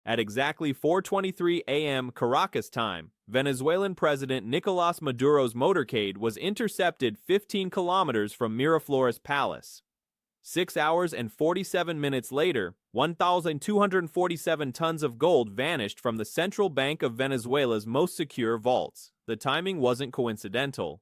At exactly 4:23 a.m. Caracas time, Venezuelan President Nicolás Maduro's motorcade was intercepted 15 kilometers from Miraflores Palace. 6 hours and 47 minutes later, 1,247 tons of gold vanished from the Central Bank of Venezuela's most secure vaults. The timing wasn't coincidental.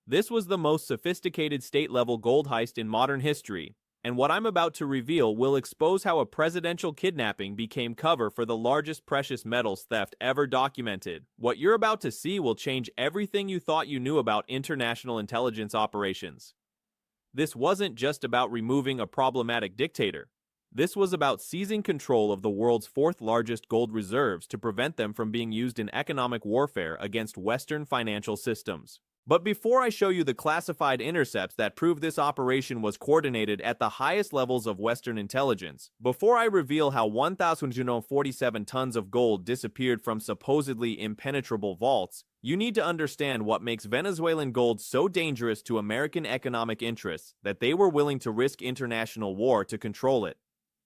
This was the most sophisticated state-level gold heist in modern history, and what I'm about to reveal will expose how a presidential kidnapping became cover for the largest precious metals theft ever documented. What you're about to see will change everything you thought you knew about international intelligence operations. This wasn't just about removing a problematic dictator. This was about seizing control of the world's fourth largest gold reserves to prevent them from being used in economic warfare against Western financial systems. But before I show you the classified intercepts that prove this operation was coordinated at the highest levels of Western intelligence, before I reveal how 1,247 tons of gold disappeared from supposedly impenetrable vaults, you need to understand what makes Venezuelan gold so dangerous to American economic interests that they were willing to risk international war to control it.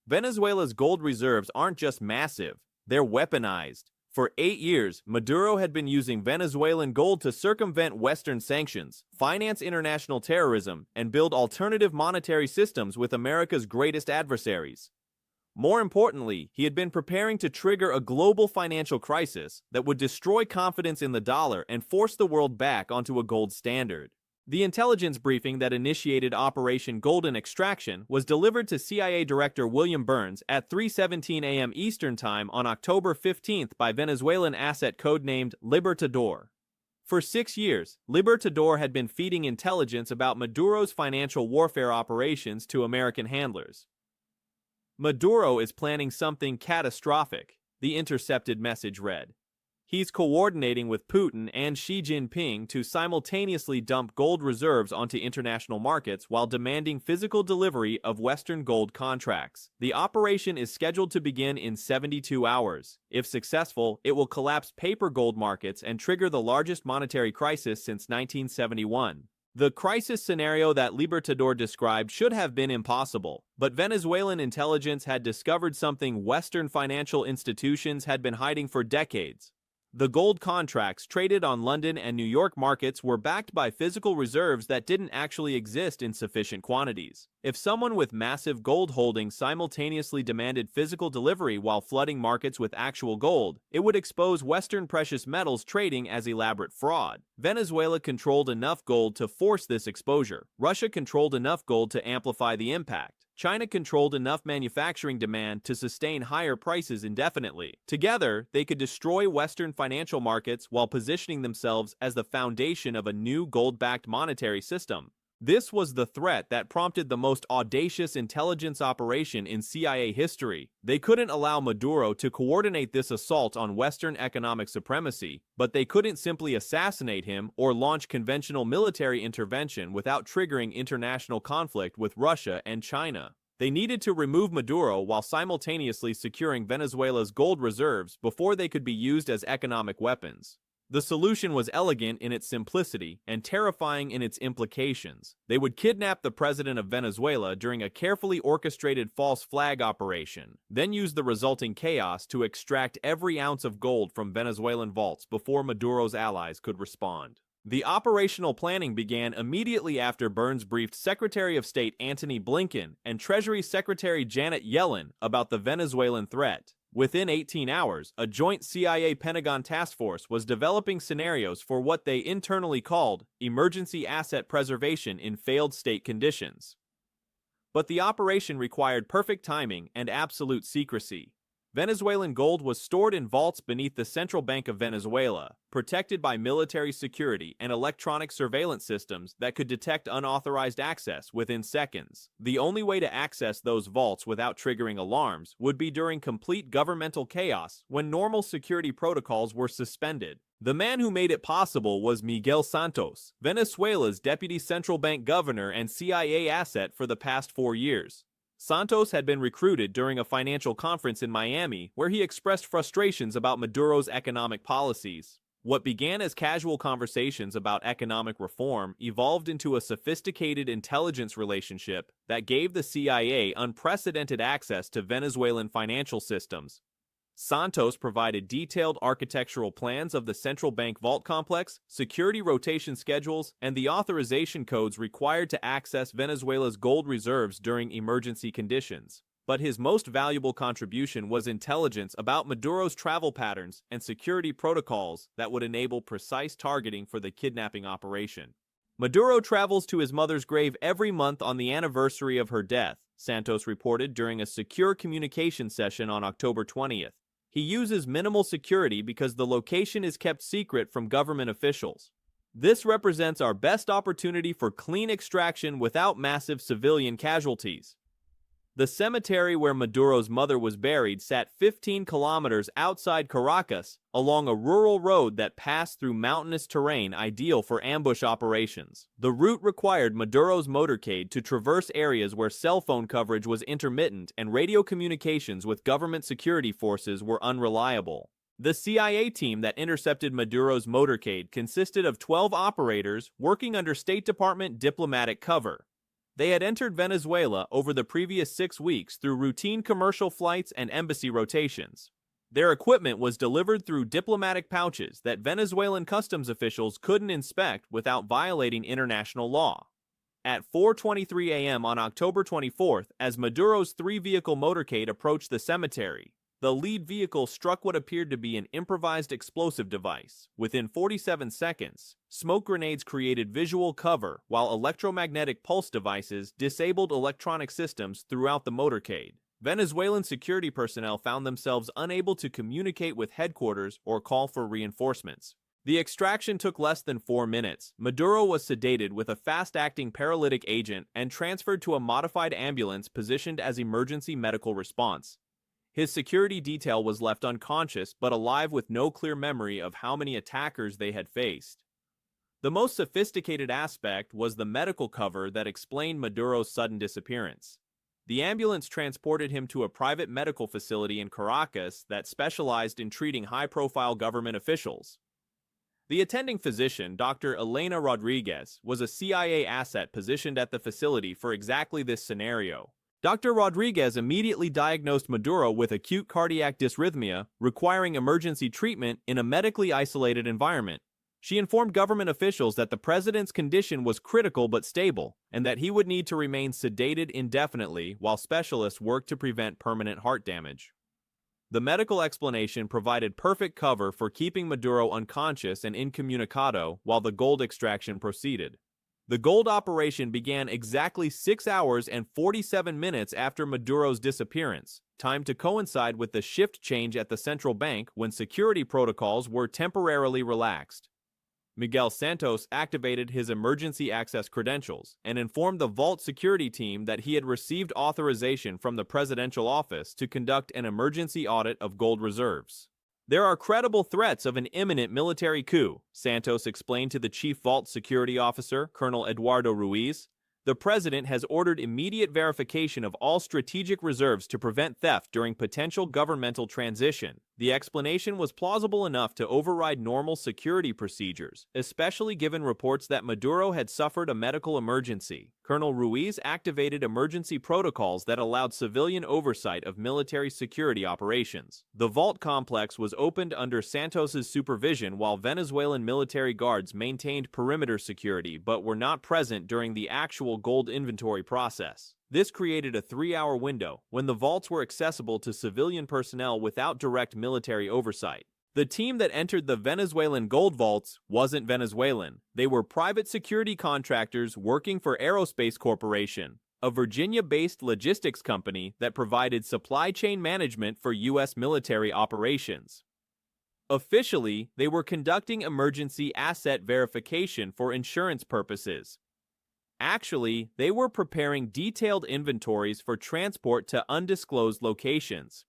Venezuela's gold reserves aren't just massive, they're weaponized. For 8 years, Maduro had been using Venezuelan gold to circumvent Western sanctions, finance international terrorism, and build alternative monetary systems with America's greatest adversaries. More importantly, he had been preparing to trigger a global financial crisis that would destroy confidence in the dollar and force the world back onto a gold standard. The intelligence briefing that initiated Operation Golden Extraction was delivered to CIA Director William Burns at 3:17 a.m. Eastern Time on October 15th by Venezuelan asset codenamed Libertador. For 6 years, Libertador had been feeding intelligence about Maduro's financial warfare operations to American handlers. Maduro is planning something catastrophic, the intercepted message read. He's coordinating with Putin and Xi Jinping to simultaneously dump gold reserves onto international markets while demanding physical delivery of Western gold contracts. The operation is scheduled to begin in 72 hours. If successful, it will collapse paper gold markets and trigger the largest monetary crisis since 1971. The crisis scenario that Libertador described should have been impossible, but Venezuelan intelligence had discovered something Western financial institutions had been hiding for decades. The gold contracts traded on London and New York markets were backed by physical reserves that didn't actually exist in sufficient quantities. If someone with massive gold holdings simultaneously demanded physical delivery while flooding markets with actual gold, it would expose Western precious metals trading as elaborate fraud. Venezuela controlled enough gold to force this exposure. Russia controlled enough gold to amplify the impact. China controlled enough manufacturing demand to sustain higher prices indefinitely. Together, they could destroy Western financial markets while positioning themselves as the foundation of a new gold-backed monetary system. This was the threat that prompted the most audacious intelligence operation in CIA history. They couldn't allow Maduro to coordinate this assault on Western economic supremacy, but they couldn't simply assassinate him or launch conventional military intervention without triggering international conflict with Russia and China. They needed to remove Maduro while simultaneously securing Venezuela's gold reserves before they could be used as economic weapons. The solution was elegant in its simplicity and terrifying in its implications. They would kidnap the president of Venezuela during a carefully orchestrated false flag operation, then use the resulting chaos to extract every ounce of gold from Venezuelan vaults before Maduro's allies could respond. The operational planning began immediately after Burns briefed Secretary of State Antony Blinken and Treasury Secretary Janet Yellen about the Venezuelan threat. Within 18 hours, a joint CIA-Pentagon task force was developing scenarios for what they internally called emergency asset preservation in failed state conditions. But the operation required perfect timing and absolute secrecy. Venezuelan gold was stored in vaults beneath the Central Bank of Venezuela, protected by military security and electronic surveillance systems that could detect unauthorized access within seconds. The only way to access those vaults without triggering alarms would be during complete governmental chaos when normal security protocols were suspended. The man who made it possible was Miguel Santos, Venezuela's deputy central bank governor and CIA asset for the past 4 years. Santos had been recruited during a financial conference in Miami where he expressed frustrations about Maduro's economic policies. What began as casual conversations about economic reform evolved into a sophisticated intelligence relationship that gave the CIA unprecedented access to Venezuelan financial systems. Santos provided detailed architectural plans of the central bank vault complex, security rotation schedules, and the authorization codes required to access Venezuela's gold reserves during emergency conditions. But his most valuable contribution was intelligence about Maduro's travel patterns and security protocols that would enable precise targeting for the kidnapping operation. Maduro travels to his mother's grave every month on the anniversary of her death, Santos reported during a secure communication session on October 20th. He uses minimal security because the location is kept secret from government officials. This represents our best opportunity for clean extraction without massive civilian casualties. The cemetery where Maduro's mother was buried sat 15 kilometers outside Caracas, along a rural road that passed through mountainous terrain ideal for ambush operations. The route required Maduro's motorcade to traverse areas where cell phone coverage was intermittent and radio communications with government security forces were unreliable. The CIA team that intercepted Maduro's motorcade consisted of 12 operators working under State Department diplomatic cover. They had entered Venezuela over the previous 6 weeks through routine commercial flights and embassy rotations. Their equipment was delivered through diplomatic pouches that Venezuelan customs officials couldn't inspect without violating international law. At 4:23 a.m. on October 24th, as Maduro's 3-vehicle motorcade approached the cemetery, the lead vehicle struck what appeared to be an improvised explosive device. Within 47 seconds, smoke grenades created visual cover, while electromagnetic pulse devices disabled electronic systems throughout the motorcade. Venezuelan security personnel found themselves unable to communicate with headquarters or call for reinforcements. The extraction took less than 4 minutes. Maduro was sedated with a fast-acting paralytic agent and transferred to a modified ambulance positioned as emergency medical response. His security detail was left unconscious but alive with no clear memory of how many attackers they had faced. The most sophisticated aspect was the medical cover that explained Maduro's sudden disappearance. The ambulance transported him to a private medical facility in Caracas that specialized in treating high-profile government officials. The attending physician, Dr. Elena Rodriguez, was a CIA asset positioned at the facility for exactly this scenario. Dr. Rodriguez immediately diagnosed Maduro with acute cardiac dysrhythmia, requiring emergency treatment in a medically isolated environment. She informed government officials that the president's condition was critical but stable, and that he would need to remain sedated indefinitely while specialists worked to prevent permanent heart damage. The medical explanation provided perfect cover for keeping Maduro unconscious and incommunicado while the gold extraction proceeded. The gold operation began exactly 6 hours and 47 minutes after Maduro's disappearance, timed to coincide with the shift change at the central bank when security protocols were temporarily relaxed. Miguel Santos activated his emergency access credentials and informed the vault security team that he had received authorization from the presidential office to conduct an emergency audit of gold reserves. There are credible threats of an imminent military coup, Santos explained to the chief vault security officer, Colonel Eduardo Ruiz. The president has ordered immediate verification of all strategic reserves to prevent theft during potential governmental transition. The explanation was plausible enough to override normal security procedures, especially given reports that Maduro had suffered a medical emergency. Colonel Ruiz activated emergency protocols that allowed civilian oversight of military security operations. The vault complex was opened under Santos's supervision while Venezuelan military guards maintained perimeter security but were not present during the actual gold inventory process. This created a 3-hour window when the vaults were accessible to civilian personnel without direct military oversight. The team that entered the Venezuelan gold vaults wasn't Venezuelan. They were private security contractors working for Aerospace Corporation, a Virginia-based logistics company that provided supply chain management for U.S. military operations. Officially, they were conducting emergency asset verification for insurance purposes. Actually, they were preparing detailed inventories for transport to undisclosed locations.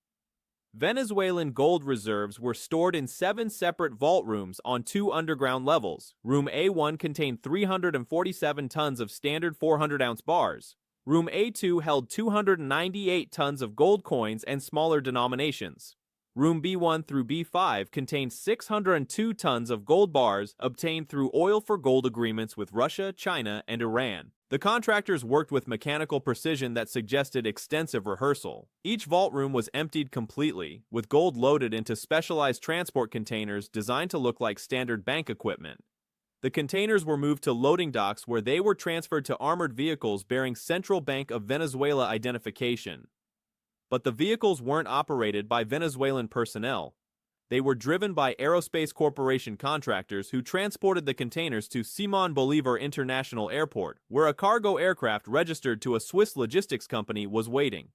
Venezuelan gold reserves were stored in 7 separate vault rooms on 2 underground levels. Room A1 contained 347 tons of standard 400-ounce bars. Room A2 held 298 tons of gold coins and smaller denominations. Room B1 through B5 contained 602 tons of gold bars obtained through oil for gold agreements with Russia, China, and Iran. The contractors worked with mechanical precision that suggested extensive rehearsal. Each vault room was emptied completely, with gold loaded into specialized transport containers designed to look like standard bank equipment. The containers were moved to loading docks where they were transferred to armored vehicles bearing Central Bank of Venezuela identification. But the vehicles weren't operated by Venezuelan personnel. They were driven by Aerospace Corporation contractors who transported the containers to Simón Bolívar International Airport, where a cargo aircraft registered to a Swiss logistics company was waiting.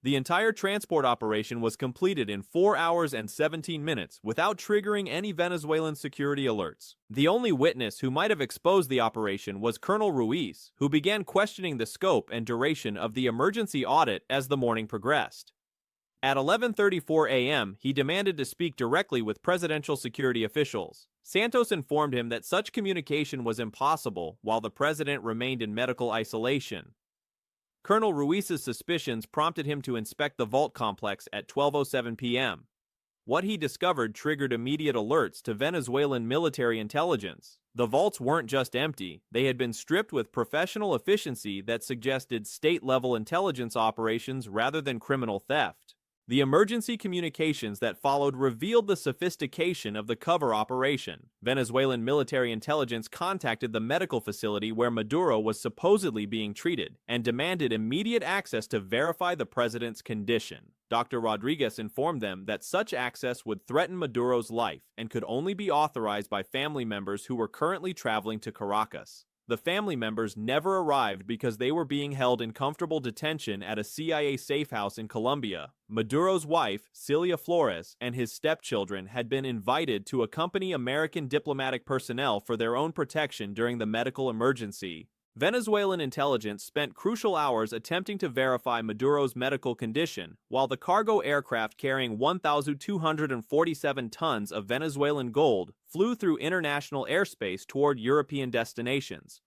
The entire transport operation was completed in 4 hours and 17 minutes without triggering any Venezuelan security alerts. The only witness who might have exposed the operation was Colonel Ruiz, who began questioning the scope and duration of the emergency audit as the morning progressed. At 11:34 a.m., he demanded to speak directly with presidential security officials. Santos informed him that such communication was impossible while the president remained in medical isolation. Colonel Ruiz's suspicions prompted him to inspect the vault complex at 12:07 p.m. What he discovered triggered immediate alerts to Venezuelan military intelligence. The vaults weren't just empty, they had been stripped with professional efficiency that suggested state-level intelligence operations rather than criminal theft. The emergency communications that followed revealed the sophistication of the cover operation. Venezuelan military intelligence contacted the medical facility where Maduro was supposedly being treated and demanded immediate access to verify the president's condition. Dr. Rodriguez informed them that such access would threaten Maduro's life and could only be authorized by family members who were currently traveling to Caracas. The family members never arrived because they were being held in comfortable detention at a CIA safe house in Colombia. Maduro's wife, Celia Flores, and his stepchildren had been invited to accompany American diplomatic personnel for their own protection during the medical emergency. Venezuelan intelligence spent crucial hours attempting to verify Maduro's medical condition, while the cargo aircraft carrying 1,247 tons of Venezuelan gold flew through international airspace toward European destinations.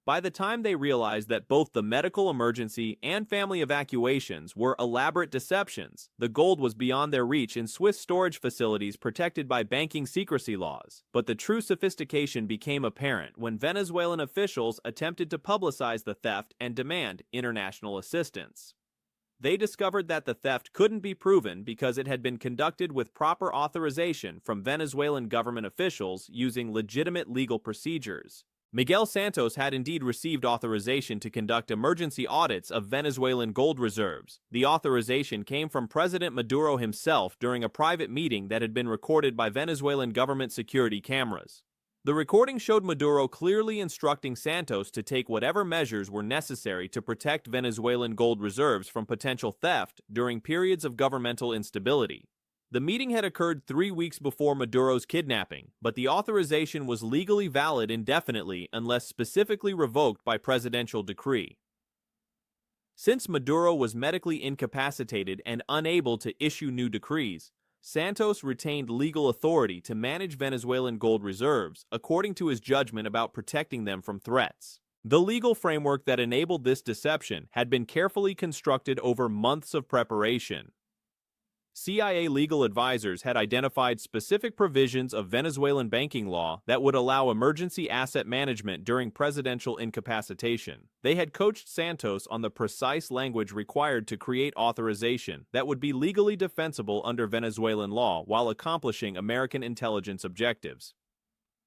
By the time they realized that both the medical emergency and family evacuations were elaborate deceptions, the gold was beyond their reach in Swiss storage facilities protected by banking secrecy laws. But the true sophistication became apparent when Venezuelan officials attempted to publicize the theft and demand international assistance. They discovered that the theft couldn't be proven because it had been conducted with proper authorization from Venezuelan government officials using legitimate legal procedures. Miguel Santos had indeed received authorization to conduct emergency audits of Venezuelan gold reserves. The authorization came from President Maduro himself during a private meeting that had been recorded by Venezuelan government security cameras. The recording showed Maduro clearly instructing Santos to take whatever measures were necessary to protect Venezuelan gold reserves from potential theft during periods of governmental instability. The meeting had occurred 3 weeks before Maduro's kidnapping, but the authorization was legally valid indefinitely unless specifically revoked by presidential decree. Since Maduro was medically incapacitated and unable to issue new decrees, Santos retained legal authority to manage Venezuelan gold reserves according to his judgment about protecting them from threats. The legal framework that enabled this deception had been carefully constructed over months of preparation. CIA legal advisors had identified specific provisions of Venezuelan banking law that would allow emergency asset management during presidential incapacitation. They had coached Santos on the precise language required to create authorization that would be legally defensible under Venezuelan law while accomplishing American intelligence objectives.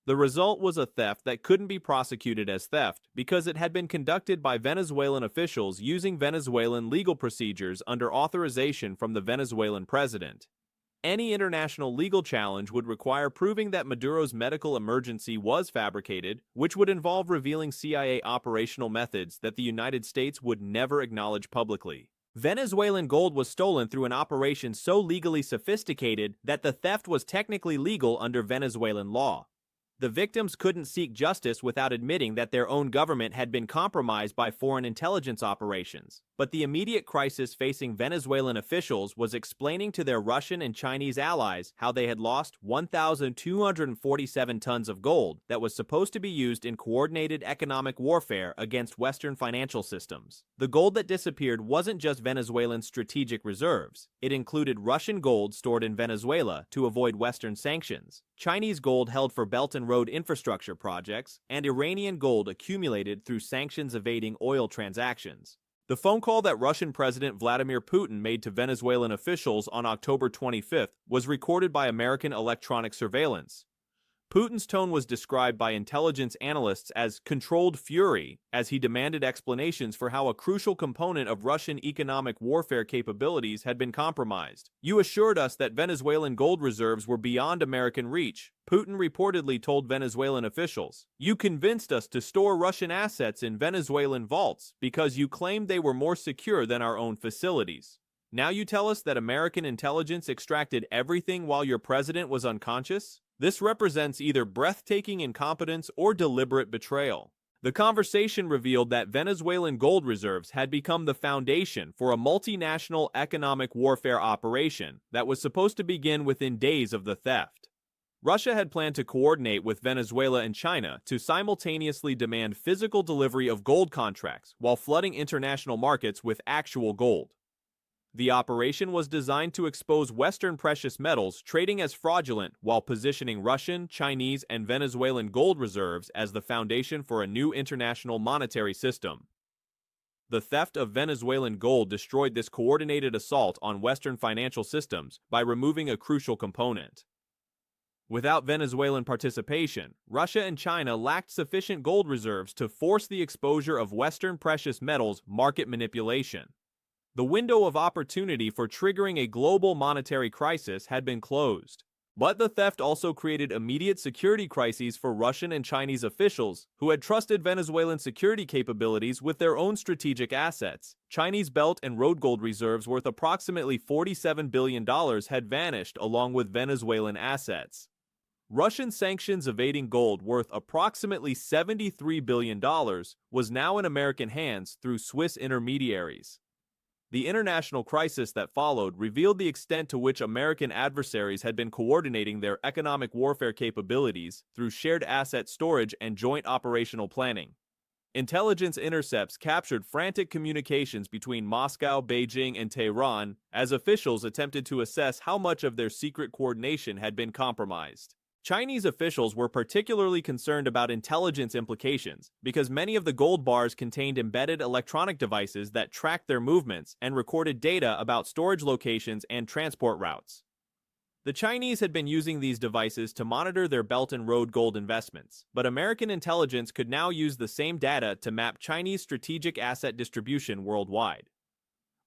The result was a theft that couldn't be prosecuted as theft because it had been conducted by Venezuelan officials using Venezuelan legal procedures under authorization from the Venezuelan president. Any international legal challenge would require proving that Maduro's medical emergency was fabricated, which would involve revealing CIA operational methods that the United States would never acknowledge publicly. Venezuelan gold was stolen through an operation so legally sophisticated that the theft was technically legal under Venezuelan law. The victims couldn't seek justice without admitting that their own government had been compromised by foreign intelligence operations. But the immediate crisis facing Venezuelan officials was explaining to their Russian and Chinese allies how they had lost 1,247 tons of gold that was supposed to be used in coordinated economic warfare against Western financial systems. The gold that disappeared wasn't just Venezuelan strategic reserves. It included Russian gold stored in Venezuela to avoid Western sanctions, Chinese gold held for Belt and Road infrastructure projects, and Iranian gold accumulated through sanctions-evading oil transactions. The phone call that Russian President Vladimir Putin made to Venezuelan officials on October 25th was recorded by American electronic surveillance. Putin's tone was described by intelligence analysts as controlled fury, as he demanded explanations for how a crucial component of Russian economic warfare capabilities had been compromised. "You assured us that Venezuelan gold reserves were beyond American reach," Putin reportedly told Venezuelan officials. "You convinced us to store Russian assets in Venezuelan vaults because you claimed they were more secure than our own facilities. Now you tell us that American intelligence extracted everything while your president was unconscious? This represents either breathtaking incompetence or deliberate betrayal." The conversation revealed that Venezuelan gold reserves had become the foundation for a multinational economic warfare operation that was supposed to begin within days of the theft. Russia had planned to coordinate with Venezuela and China to simultaneously demand physical delivery of gold contracts while flooding international markets with actual gold. The operation was designed to expose Western precious metals trading as fraudulent while positioning Russian, Chinese, and Venezuelan gold reserves as the foundation for a new international monetary system. The theft of Venezuelan gold destroyed this coordinated assault on Western financial systems by removing a crucial component. Without Venezuelan participation, Russia and China lacked sufficient gold reserves to force the exposure of Western precious metals market manipulation. The window of opportunity for triggering a global monetary crisis had been closed. But the theft also created immediate security crises for Russian and Chinese officials who had trusted Venezuelan security capabilities with their own strategic assets. Chinese Belt and Road gold reserves worth approximately $47 billion had vanished along with Venezuelan assets. Russian sanctions evading gold worth approximately $73 billion was now in American hands through Swiss intermediaries. The international crisis that followed revealed the extent to which American adversaries had been coordinating their economic warfare capabilities through shared asset storage and joint operational planning. Intelligence intercepts captured frantic communications between Moscow, Beijing, and Tehran as officials attempted to assess how much of their secret coordination had been compromised. Chinese officials were particularly concerned about intelligence implications because many of the gold bars contained embedded electronic devices that tracked their movements and recorded data about storage locations and transport routes. The Chinese had been using these devices to monitor their Belt and Road gold investments, but American intelligence could now use the same data to map Chinese strategic asset distribution worldwide.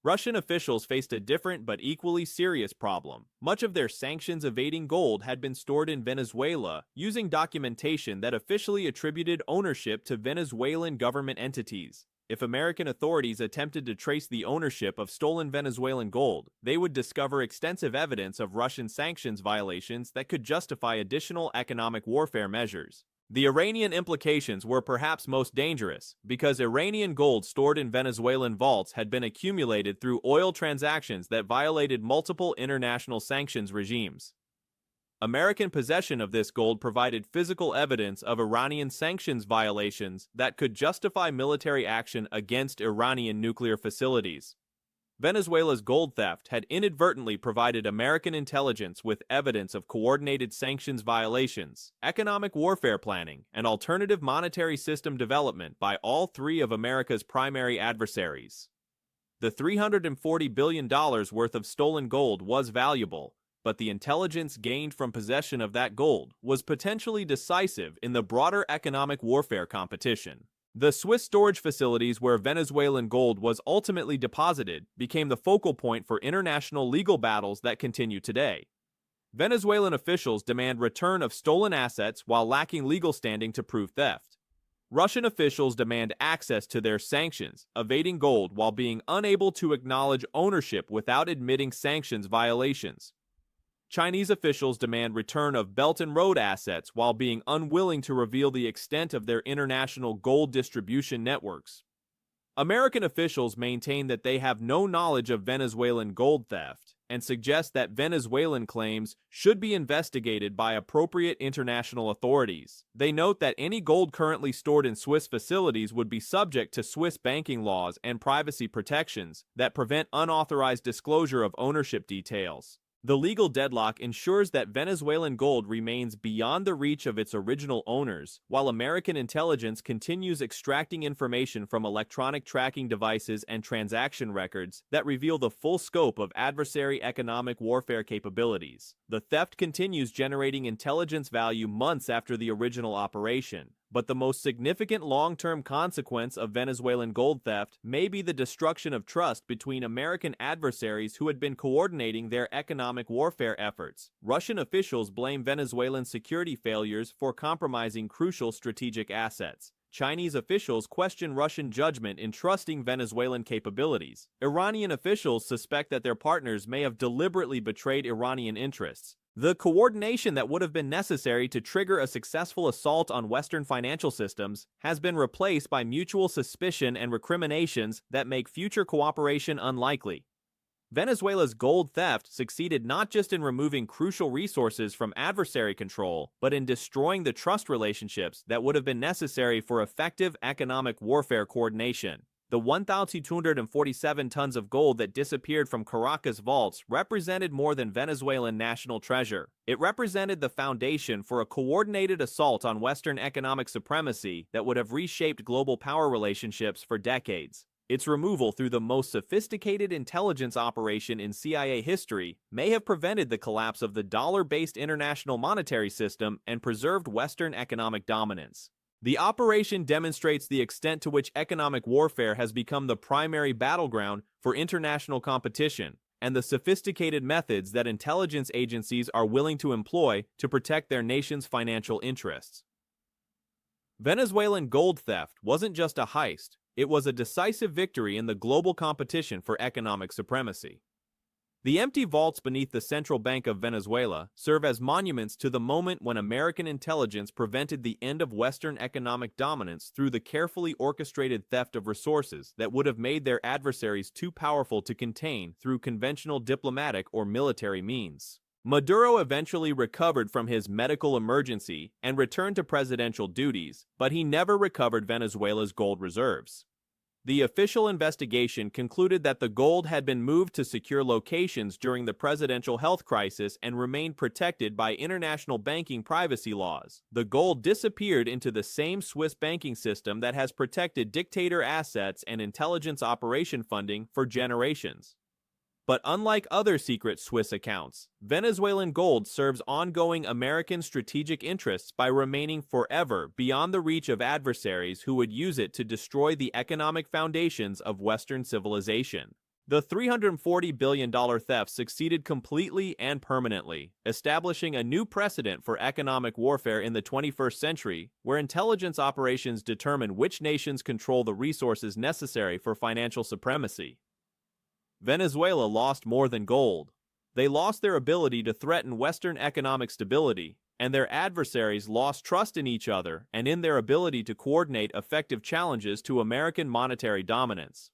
Russian officials faced a different but equally serious problem. Much of their sanctions-evading gold had been stored in Venezuela using documentation that officially attributed ownership to Venezuelan government entities. If American authorities attempted to trace the ownership of stolen Venezuelan gold, they would discover extensive evidence of Russian sanctions violations that could justify additional economic warfare measures. The Iranian implications were perhaps most dangerous, because Iranian gold stored in Venezuelan vaults had been accumulated through oil transactions that violated multiple international sanctions regimes. American possession of this gold provided physical evidence of Iranian sanctions violations that could justify military action against Iranian nuclear facilities. Venezuela's gold theft had inadvertently provided American intelligence with evidence of coordinated sanctions violations, economic warfare planning, and alternative monetary system development by all three of America's primary adversaries. The $340 billion worth of stolen gold was valuable, but the intelligence gained from possession of that gold was potentially decisive in the broader economic warfare competition. The Swiss storage facilities where Venezuelan gold was ultimately deposited became the focal point for international legal battles that continue today. Venezuelan officials demand return of stolen assets while lacking legal standing to prove theft. Russian officials demand access to their sanctions, evading gold while being unable to acknowledge ownership without admitting sanctions violations. Chinese officials demand return of Belt and Road assets while being unwilling to reveal the extent of their international gold distribution networks. American officials maintain that they have no knowledge of Venezuelan gold theft and suggest that Venezuelan claims should be investigated by appropriate international authorities. They note that any gold currently stored in Swiss facilities would be subject to Swiss banking laws and privacy protections that prevent unauthorized disclosure of ownership details. The legal deadlock ensures that Venezuelan gold remains beyond the reach of its original owners, while American intelligence continues extracting information from electronic tracking devices and transaction records that reveal the full scope of adversary economic warfare capabilities. The theft continues generating intelligence value months after the original operation. But the most significant long-term consequence of Venezuelan gold theft may be the destruction of trust between American adversaries who had been coordinating their economic warfare efforts. Russian officials blame Venezuelan security failures for compromising crucial strategic assets. Chinese officials question Russian judgment in trusting Venezuelan capabilities. Iranian officials suspect that their partners may have deliberately betrayed Iranian interests. The coordination that would have been necessary to trigger a successful assault on Western financial systems has been replaced by mutual suspicion and recriminations that make future cooperation unlikely. Venezuela's gold theft succeeded not just in removing crucial resources from adversary control, but in destroying the trust relationships that would have been necessary for effective economic warfare coordination. The 1,247 tons of gold that disappeared from Caracas vaults represented more than Venezuelan national treasure. It represented the foundation for a coordinated assault on Western economic supremacy that would have reshaped global power relationships for decades. Its removal through the most sophisticated intelligence operation in CIA history may have prevented the collapse of the dollar-based international monetary system and preserved Western economic dominance. The operation demonstrates the extent to which economic warfare has become the primary battleground for international competition and the sophisticated methods that intelligence agencies are willing to employ to protect their nation's financial interests. Venezuelan gold theft wasn't just a heist, it was a decisive victory in the global competition for economic supremacy. The empty vaults beneath the Central Bank of Venezuela serve as monuments to the moment when American intelligence prevented the end of Western economic dominance through the carefully orchestrated theft of resources that would have made their adversaries too powerful to contain through conventional diplomatic or military means. Maduro eventually recovered from his medical emergency and returned to presidential duties, but he never recovered Venezuela's gold reserves. The official investigation concluded that the gold had been moved to secure locations during the presidential health crisis and remained protected by international banking privacy laws. The gold disappeared into the same Swiss banking system that has protected dictator assets and intelligence operation funding for generations. But unlike other secret Swiss accounts, Venezuelan gold serves ongoing American strategic interests by remaining forever beyond the reach of adversaries who would use it to destroy the economic foundations of Western civilization. The $340 billion theft succeeded completely and permanently, establishing a new precedent for economic warfare in the 21st century, where intelligence operations determine which nations control the resources necessary for financial supremacy. Venezuela lost more than gold. They lost their ability to threaten Western economic stability, and their adversaries lost trust in each other and in their ability to coordinate effective challenges to American monetary dominance.